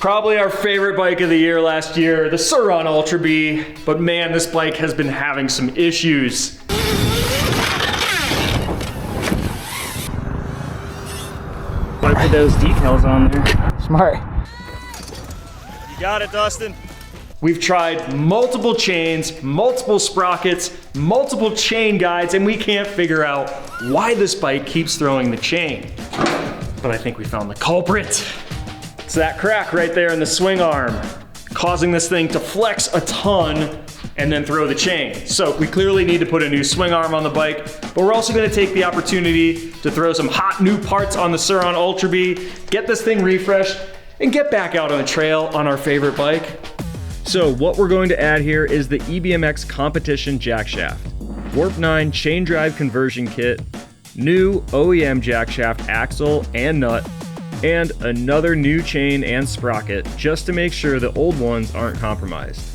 Probably our favorite bike of the year last year, the Surron Ultra Bee. But man, this bike has been having some issues. Gotta put those decals on there. Smart. You got it, Dustin. We've tried multiple chains, multiple sprockets, multiple chain guides, and we can't figure out why this bike keeps throwing the chain. But I think we found the culprit. It's that crack right there in the swing arm, causing this thing to flex a ton and then throw the chain. So we clearly need to put a new swing arm on the bike, but we're also gonna take the opportunity to throw some hot new parts on the Surron Ultra Bee, get this thing refreshed, and get back out on the trail on our favorite bike. So what we're going to add here is the EBMX Competition jackshaft, Warp 9 chain drive conversion kit, new OEM jackshaft axle and nut, and another new chain and sprocket just to make sure the old ones aren't compromised.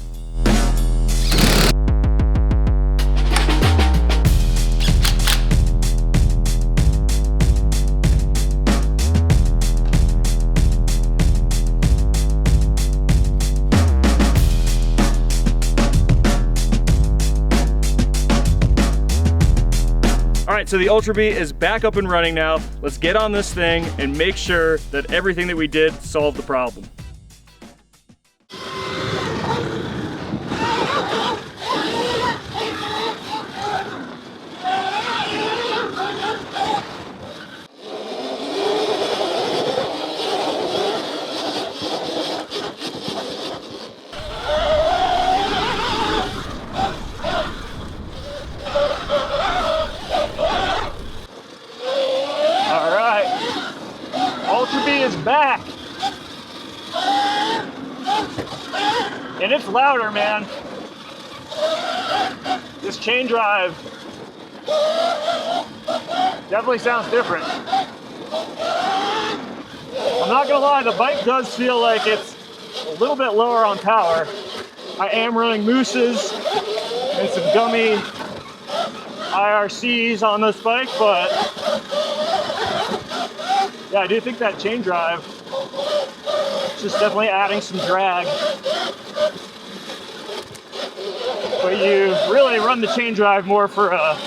All right, so the Ultra Bee is back up and running now. Let's get on this thing and make sure that everything that we did solved the problem. Ultra Bee is back. And it's louder, man. This chain drive definitely sounds different. I'm not gonna lie, the bike does feel like it's a little bit lower on power. I am running mooses and some gummy IRCs on this bike, but yeah, I do think that chain drive is just definitely adding some drag. But you really run the chain drive more for a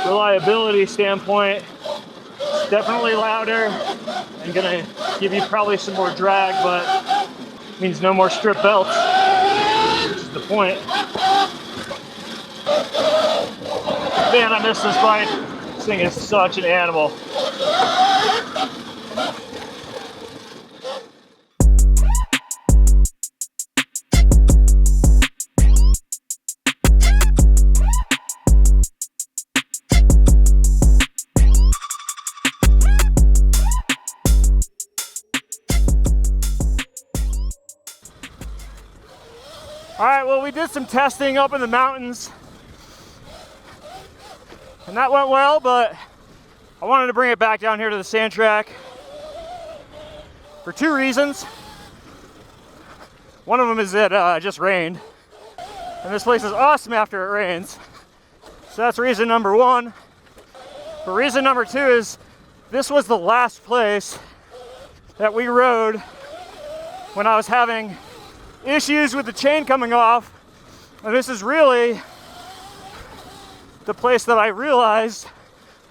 reliability standpoint. It's definitely louder and gonna give you probably some more drag, but means no more strip belts, which is the point. Man, I miss this bike. This thing is such an animal. All right, well, we did some testing up in the mountains and that went well, but I wanted to bring it back down here to the sand track for two reasons. One of them is that it just rained, and this place is awesome after it rains. So that's reason number one. But reason number two is this was the last place that we rode when I was having issues with the chain coming off. And this is really the place that I realized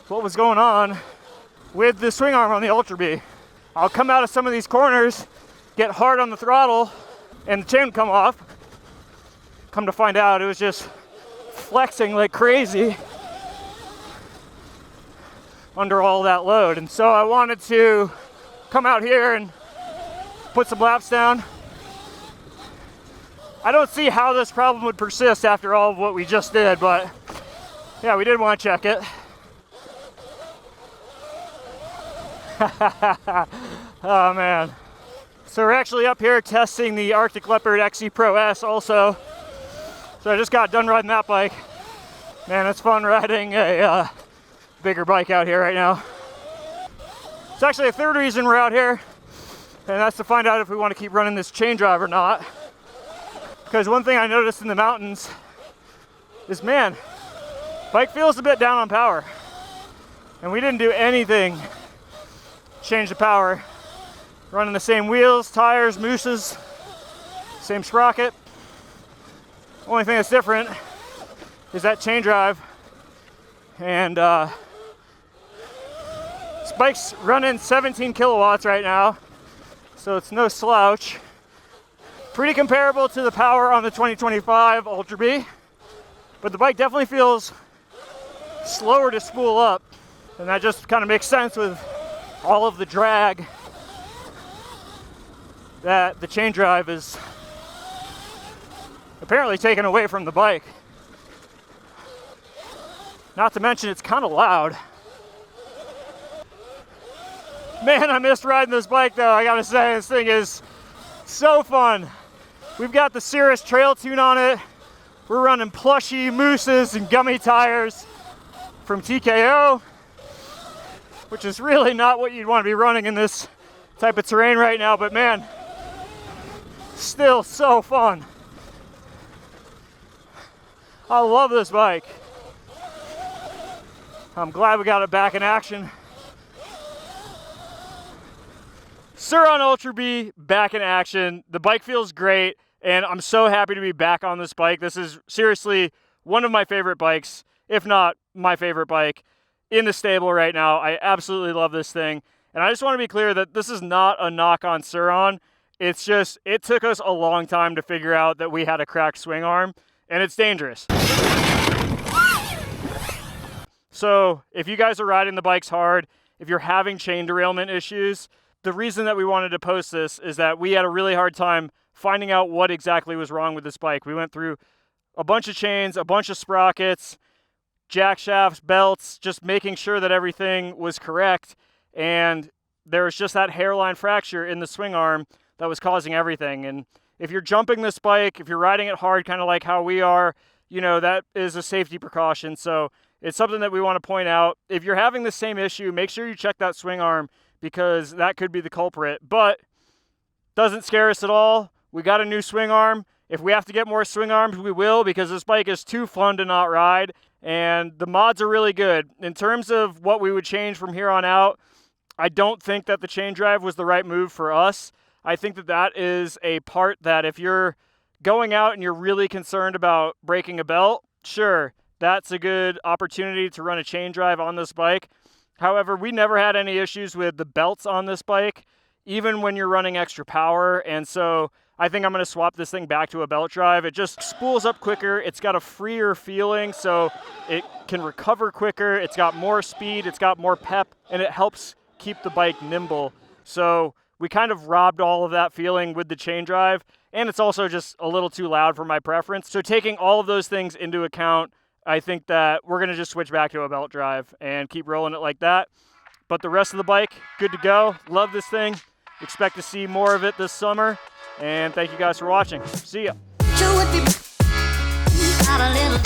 what was going on with the swing arm on the Ultra Bee. I'll come out of some of these corners, get hard on the throttle, and the chain would come off. Come to find out, it was just flexing like crazy under all that load. And so I wanted to come out here and put some laps down. I don't see how this problem would persist after all of what we just did, but yeah, we did want to check it. Oh man. So we're actually up here testing the Arctic Leopard XE Pro S also. So I just got done riding that bike. Man, it's fun riding a bigger bike out here right now. It's actually a third reason we're out here, and that's to find out if we want to keep running this chain drive or not. Because one thing I noticed in the mountains is, man, bike feels a bit down on power. And we didn't do anything to change the power Running the same wheels, tires, mooses, same sprocket. Only thing that's different is that chain drive. And this bike's running 17 kilowatts right now, so it's no slouch. Pretty comparable to the power on the 2025 Ultra Bee, but the bike definitely feels slower to spool up, and that just kind of makes sense with all of the drag that the chain drive is apparently taken away from the bike. Not to mention it's kind of loud. Man, I missed riding this bike though, I gotta say. This thing is so fun. We've got the Cirrus Trail Tune on it. We're running plushy mooses and gummy tires from TKO, which is really not what you'd want to be running in this type of terrain right now, but man, still so fun. I love this bike. I'm glad we got it back in action. Surron Ultra Bee back in action. The bike feels great, and I'm so happy to be back on this bike. This is seriously one of my favorite bikes, if not my favorite bike in the stable right now. I absolutely love this thing. And I just want to be clear that this is not a knock on Surron. It's just, it took us a long time to figure out that we had a cracked swing arm, and it's dangerous. So if you guys are riding the bikes hard, if you're having chain derailment issues, the reason that we wanted to post this is that we had a really hard time finding out what exactly was wrong with this bike. We went through a bunch of chains, a bunch of sprockets, jack shafts, belts, just making sure that everything was correct. And there was just that hairline fracture in the swing arm that was causing everything. And if you're jumping this bike, if you're riding it hard, kind of like how we are, you know, that is a safety precaution. So it's something that we want to point out. If you're having the same issue, make sure you check that swing arm, because that could be the culprit. But doesn't scare us at all. We got a new swing arm. If we have to get more swing arms, we will, because this bike is too fun to not ride, and the mods are really good. In terms of what we would change from here on out, I don't think that the chain drive was the right move for us. I think that that is a part that if you're going out and you're really concerned about breaking a belt, sure, that's a good opportunity to run a chain drive on this bike. However, we never had any issues with the belts on this bike, even when you're running extra power. And so I think I'm going to swap this thing back to a belt drive. It just spools up quicker. It's got a freer feeling, so it can recover quicker. It's got more speed. It's got more pep, and it helps keep the bike nimble. So we kind of robbed all of that feeling with the chain drive, and it's also just a little too loud for my preference. So taking all of those things into account, I think that we're going to just switch back to a belt drive and keep rolling it like that. But the rest of the bike, good to go. Love this thing. Expect to see more of it this summer. And thank you guys for watching. See ya.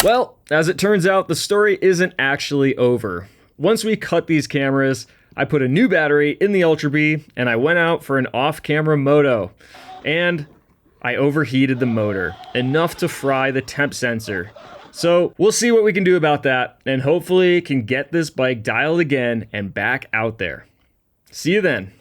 Well, as it turns out, the story isn't actually over. Once we cut these cameras, I put a new battery in the Ultra Bee, and I went out for an off-camera moto. And I overheated the motor, enough to fry the temp sensor. So we'll see what we can do about that, and hopefully can get this bike dialed again and back out there. See you then.